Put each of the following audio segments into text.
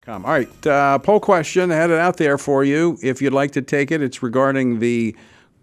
All right, poll question. I had it out there for you. If you'd like to take it, it's regarding the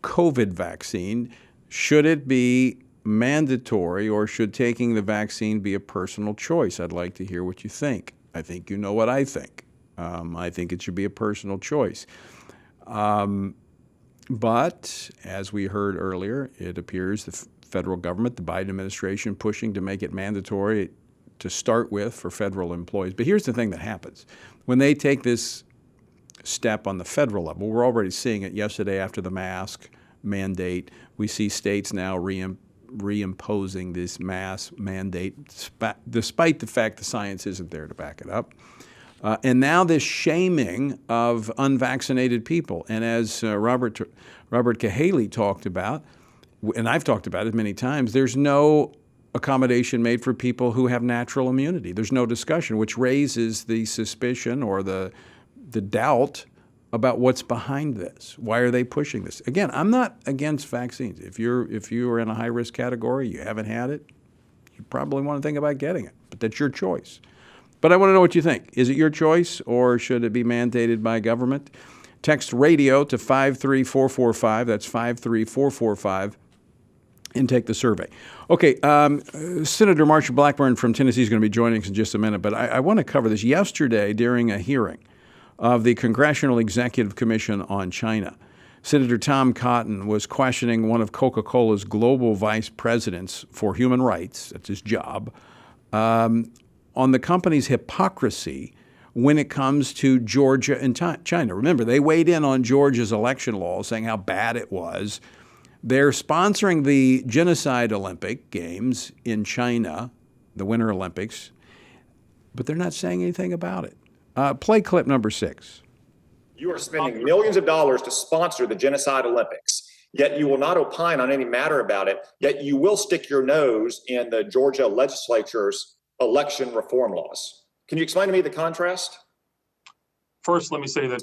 COVID vaccine. Should it be mandatory or should taking the vaccine be a personal choice? I'd like to hear what you think. I think you know what I think. I think it should be a personal choice. But as we heard earlier, it appears the federal government, the Biden administration, pushing to make it mandatory to start with for federal employees. But here's the thing that happens. When they take this step on the federal level, we're already seeing it yesterday after the mask mandate. We see states now reimposing this mask mandate despite the fact the science isn't there to back it up. And now this shaming of unvaccinated people. And as Robert Cahaley talked about, and I've talked about it many times, there's no accommodation made for people who have natural immunity. There's no discussion, which raises the suspicion or the doubt about what's behind this. Why are they pushing this? Again, I'm not against vaccines. If you're in a high-risk category, you haven't had it, you probably want to think about getting it, but that's your choice. But I want to know what you think. Is it your choice or should it be mandated by government? Text radio to 53445. That's 53445. And take the survey. Okay, Senator Marsha Blackburn from Tennessee is going to be joining us in just a minute, but I want to cover this. Yesterday, during a hearing of the Congressional Executive Commission on China, Senator Tom Cotton was questioning one of Coca-Cola's global vice presidents for human rights, that's his job, on the company's hypocrisy when it comes to Georgia and China. Remember, they weighed in on Georgia's election law, saying how bad it was. They're sponsoring the Genocide Olympic Games in China, the Winter Olympics, but they're not saying anything about it. Play clip number 6. You are spending millions of dollars to sponsor the Genocide Olympics, yet you will not opine on any matter about it, yet you will stick your nose in the Georgia legislature's election reform laws. Can you explain to me the contrast? First, let me say that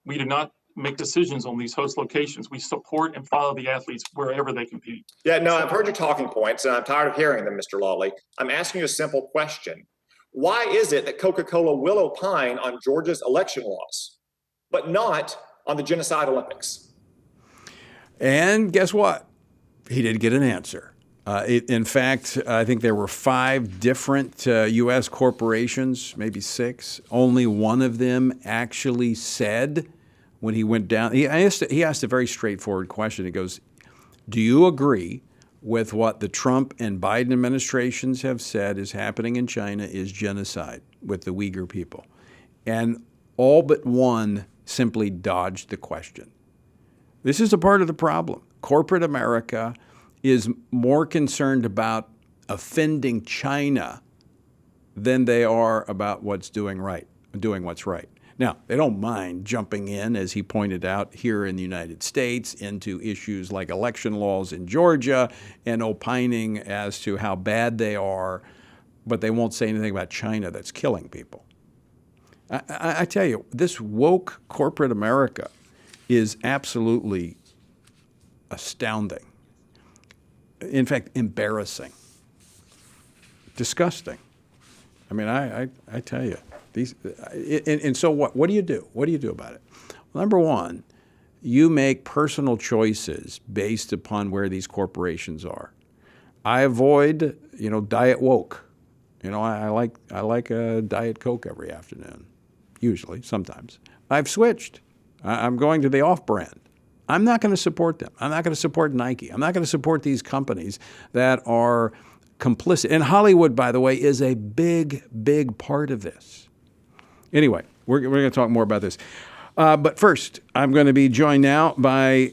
we do not make decisions on these host locations. We support and follow the athletes wherever they compete. Yeah, no, I've heard your talking points, and I'm tired of hearing them, Mr. Lawley. I'm asking you a simple question. Why is it that Coca-Cola will opine on Georgia's election laws, but not on the Genocide Olympics? And guess what? He didn't get an answer. In fact, I think there were 5 different U.S. corporations, maybe 6. Only one of them actually said when he went down, he asked a very straightforward question. He goes, do you agree with what the Trump and Biden administrations have said is happening in China is genocide with the Uyghur people? And all but one simply dodged the question. This is a part of the problem. Corporate America is more concerned about offending China than they are about doing what's right. Now, they don't mind jumping in, as he pointed out, here in the United States into issues like election laws in Georgia and opining as to how bad they are, but they won't say anything about China that's killing people. I tell you, this woke corporate America is absolutely astounding. In fact, embarrassing, disgusting. I mean, I tell you, and so what do you do? What do you do about it? Well, number one, you make personal choices based upon where these corporations are. I avoid, diet woke. I like a Diet Coke every afternoon, usually, sometimes. I've switched. I'm going to the off-brand. I'm not going to support them. I'm not going to support Nike. I'm not going to support these companies that are complicit. And Hollywood, by the way, is a big, big part of this. Anyway, we're going to talk more about this. But first, I'm going to be joined now by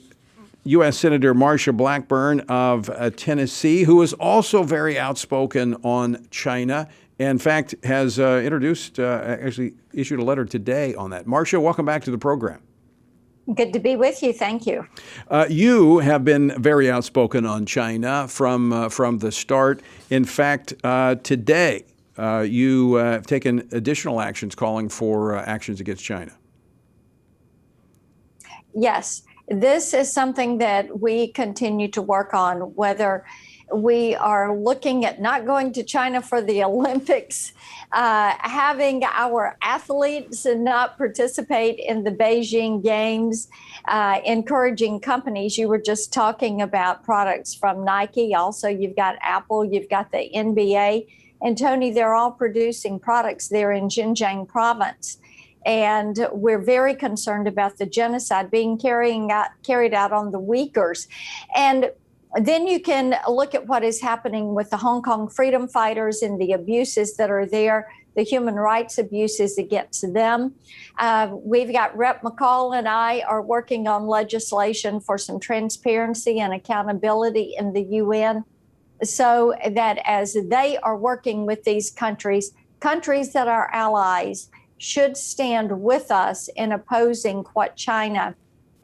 U.S. Senator Marsha Blackburn of Tennessee, who is also very outspoken on China. In fact, has actually issued a letter today on that. Marsha, welcome back to the program. Good to be with you. Thank you. You have been very outspoken on China from the start. In fact, today you have taken additional actions calling for actions against China. Yes, this is something that we continue to work on, whether We are looking at not going to China for the Olympics, having our athletes not participate in the Beijing Games, encouraging companies. You were just talking about products from Nike. Also, you've got Apple, you've got the NBA. And Tony, they're all producing products there in Xinjiang province. And we're very concerned about the genocide being carried out on the Uyghurs. And then you can look at what is happening with the Hong Kong freedom fighters and the abuses that are there, the human rights abuses against them. We've got Rep. McCall and I are working on legislation for some transparency and accountability in the UN, so that as they are working with these countries that are allies should stand with us in opposing what China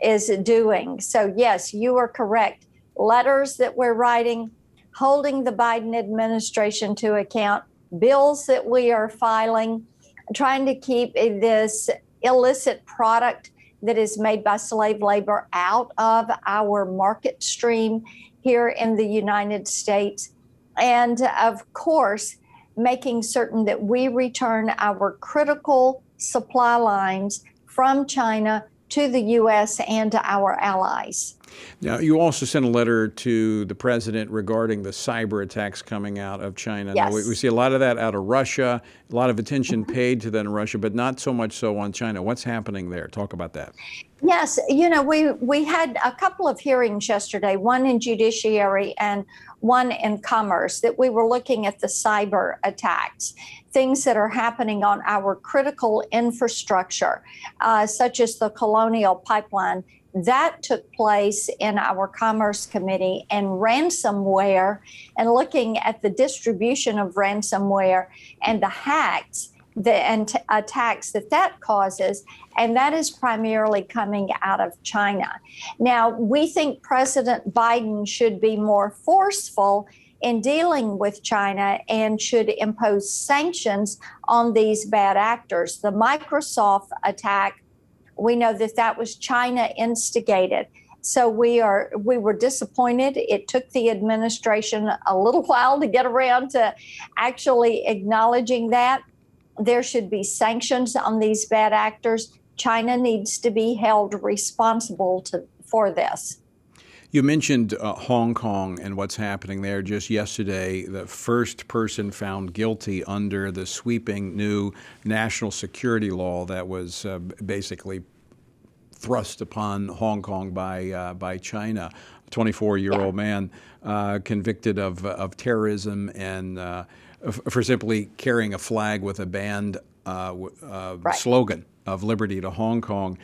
is doing. So yes, you are correct. Letters that we're writing, holding the Biden administration to account, bills that we are filing, trying to keep this illicit product that is made by slave labor out of our market stream here in the United States. And of course, making certain that we return our critical supply lines from China to the U.S. and to our allies. Now, you also sent a letter to the president regarding the cyber attacks coming out of China. Yes. Now, we see a lot of that out of Russia, a lot of attention paid to that in Russia, but not so much so on China. What's happening there? Talk about that. Yes, we had a couple of hearings yesterday, one in judiciary and one in commerce, that we were looking at the cyber attacks, things that are happening on our critical infrastructure, such as the Colonial Pipeline. That took place in our Commerce Committee, and ransomware, and looking at the distribution of ransomware and the hacks and attacks that causes, and that is primarily coming out of China. Now, we think President Biden should be more forceful in dealing with China and should impose sanctions on these bad actors. The Microsoft attack, we know that was China instigated. So we were disappointed. It took the administration a little while to get around to actually acknowledging that. There should be sanctions on these bad actors. China needs to be held responsible for this. You mentioned Hong Kong and what's happening there. Just yesterday, the first person found guilty under the sweeping new national security law that was basically thrust upon Hong Kong by China. A 24-year-old man convicted of terrorism and for simply carrying a flag with a banned slogan of liberty to Hong Kong,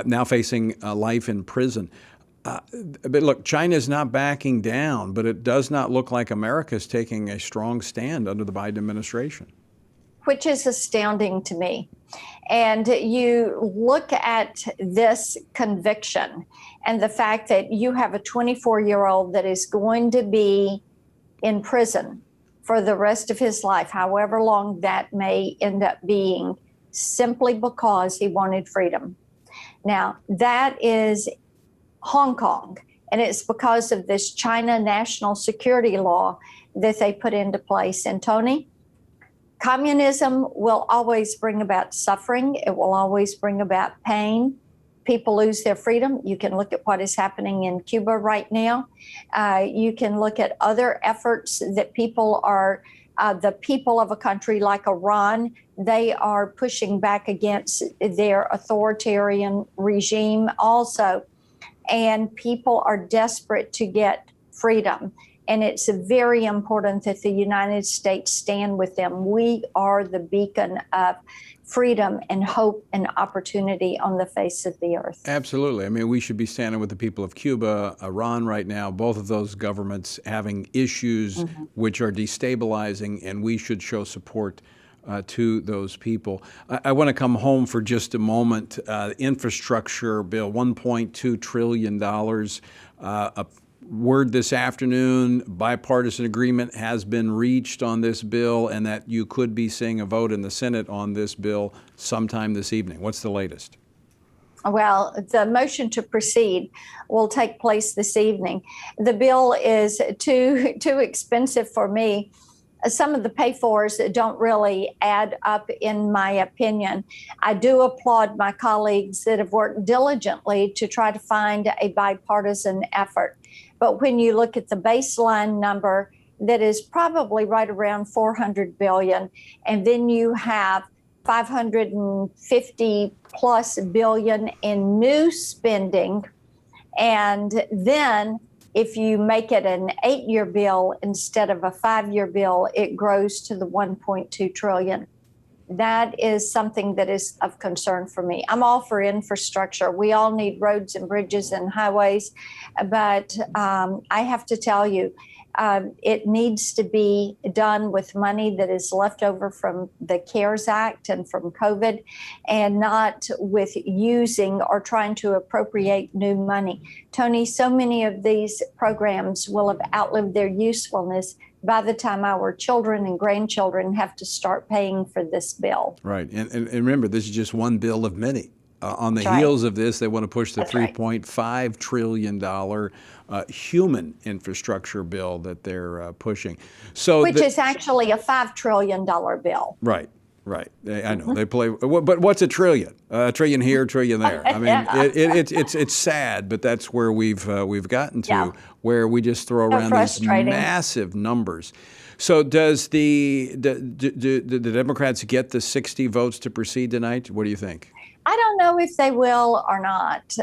now facing life in prison. But look, China is not backing down, but it does not look like America is taking a strong stand under the Biden administration. Which is astounding to me. And you look at this conviction and the fact that you have a 24-year-old that is going to be in prison for the rest of his life, however long that may end up being, simply because he wanted freedom. Now, that is Hong Kong, and it's because of this China national security law that they put into place. And Tony, communism will always bring about suffering. It will always bring about pain. People lose their freedom. You can look at what is happening in Cuba right now. You can look at other efforts that people are, the people of a country like Iran, they are pushing back against their authoritarian regime also. And people are desperate to get freedom. And it's very important that the United States stand with them. We are the beacon of freedom and hope and opportunity on the face of the earth. Absolutely. I mean, we should be standing with the people of Cuba, Iran right now, both of those governments having issues which are destabilizing, and we should show support to those people. I want to come home for just a moment. Infrastructure bill, $1.2 trillion. A word this afternoon, bipartisan agreement has been reached on this bill, and that you could be seeing a vote in the Senate on this bill sometime this evening. What's the latest? Well, the motion to proceed will take place this evening. The bill is too expensive for me. Some of the pay-fors don't really add up, in my opinion. I do applaud my colleagues that have worked diligently to try to find a bipartisan effort. But when you look at the baseline number, that is probably right around 400 billion, and then you have 550 plus billion in new spending. And then if you make it an 8-year bill instead of a 5-year bill, it grows to the 1.2 trillion. That is something that is of concern for me. I'm all for infrastructure. We all need roads and bridges and highways, but I have to tell you, it needs to be done with money that is left over from the CARES Act and from COVID, and not with using or trying to appropriate new money. Tony, so many of these programs will have outlived their usefulness by the time our children and grandchildren have to start paying for this bill. Right. And remember, this is just one bill of many. On the That's right. heels of this, they want to push the That's right. $3.5 trillion human infrastructure bill that they're pushing. So Which is actually a $5 trillion bill. Right. Right. I know they play, but what's a trillion? A trillion here, a trillion there. I mean, it's sad, but that's where we've gotten to, Yeah. where we just throw around these frustrating. massive numbers. So does the Democrats get the 60 votes to proceed tonight? What do you think? I don't know if they will or not.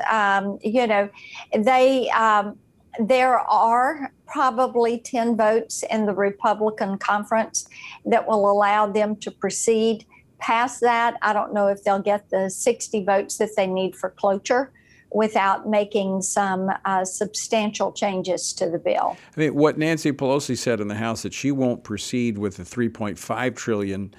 There are probably 10 votes in the Republican conference that will allow them to proceed. Past that, I don't know if they'll get the 60 votes that they need for cloture without making some substantial changes to the bill. I mean, what Nancy Pelosi said in the House, that she won't proceed with the 3.5 trillion,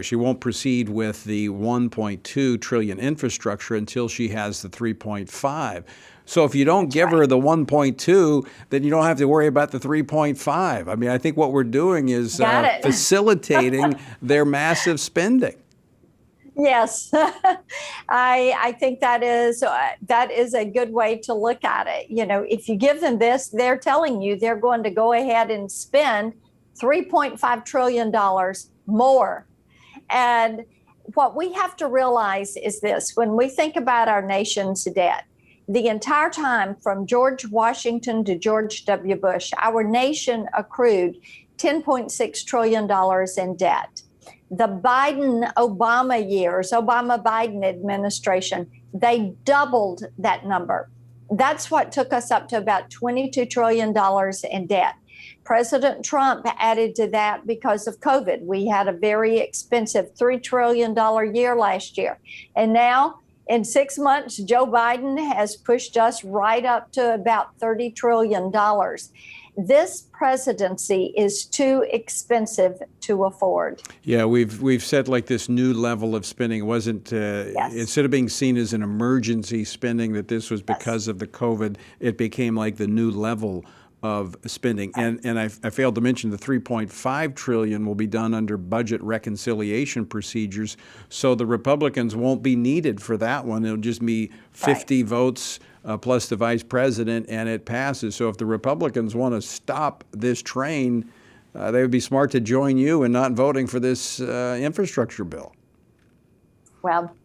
she won't proceed with the 1.2 trillion infrastructure until she has the 3.5. So if you don't give her the 1.2, then you don't have to worry about the 3.5. I mean, I think what we're doing is facilitating their massive spending. Yes, I think that is a good way to look at it. You know, if you give them this, they're telling you they're going to go ahead and spend $3.5 trillion more. And what we have to realize is this: when we think about our nation's debt, the entire time from George Washington to George W. Bush, our nation accrued $10.6 trillion in debt. The Biden-Obama years, Obama-Biden administration, they doubled that number. That's what took us up to about $22 trillion in debt. President Trump added to that because of COVID. We had a very expensive $3 trillion year last year. And now, in 6 months, Joe Biden has pushed us right up to about $30 trillion. This presidency is too expensive to afford. Yeah, we've set like this new level of spending. It wasn't, instead of being seen as an emergency spending, that this was because of the COVID, it became like the new level of spending. And I failed to mention the 3.5 trillion will be done under budget reconciliation procedures. So the Republicans won't be needed for that one. It'll just be 50 votes plus the vice president, and it passes. So if the Republicans want to stop this train, they would be smart to join you in not voting for this infrastructure bill. Well,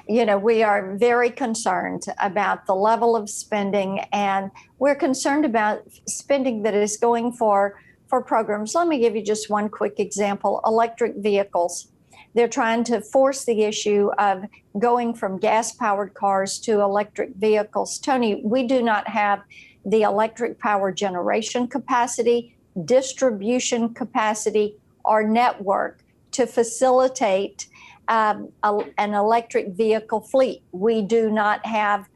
you know, we are very concerned about the level of spending, and we're concerned about spending that is going for programs. Let me give you just one quick example: electric vehicles. They're trying to force the issue of going from gas-powered cars to electric vehicles. Tony, we do not have the electric power generation capacity, distribution capacity, or network to facilitate an electric vehicle fleet. We do not have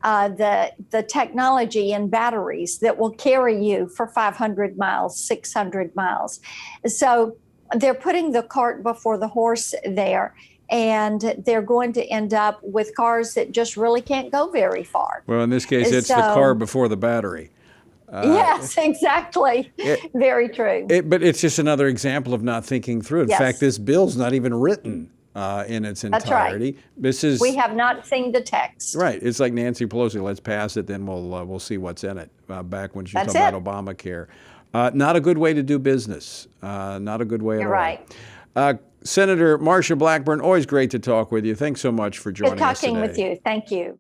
the technology and batteries that will carry you for 500 miles, 600 miles. So they're putting the cart before the horse there, and they're going to end up with cars that just really can't go very far. Well, in this case, it's the car before the battery. Yes, exactly. Very true. But it's just another example of not thinking through. In fact, this bill's not even written in its That's right. entirety. This is We have not seen the text. right. It's like Nancy Pelosi. Let's pass it, then we'll see what's in it. Back when she was That's talking about Obamacare, not a good way to do business. Not a good way at You're all. right. Senator Marsha Blackburn, always great to talk with you. Thanks so much for joining Good us today. talking with you. Thank you.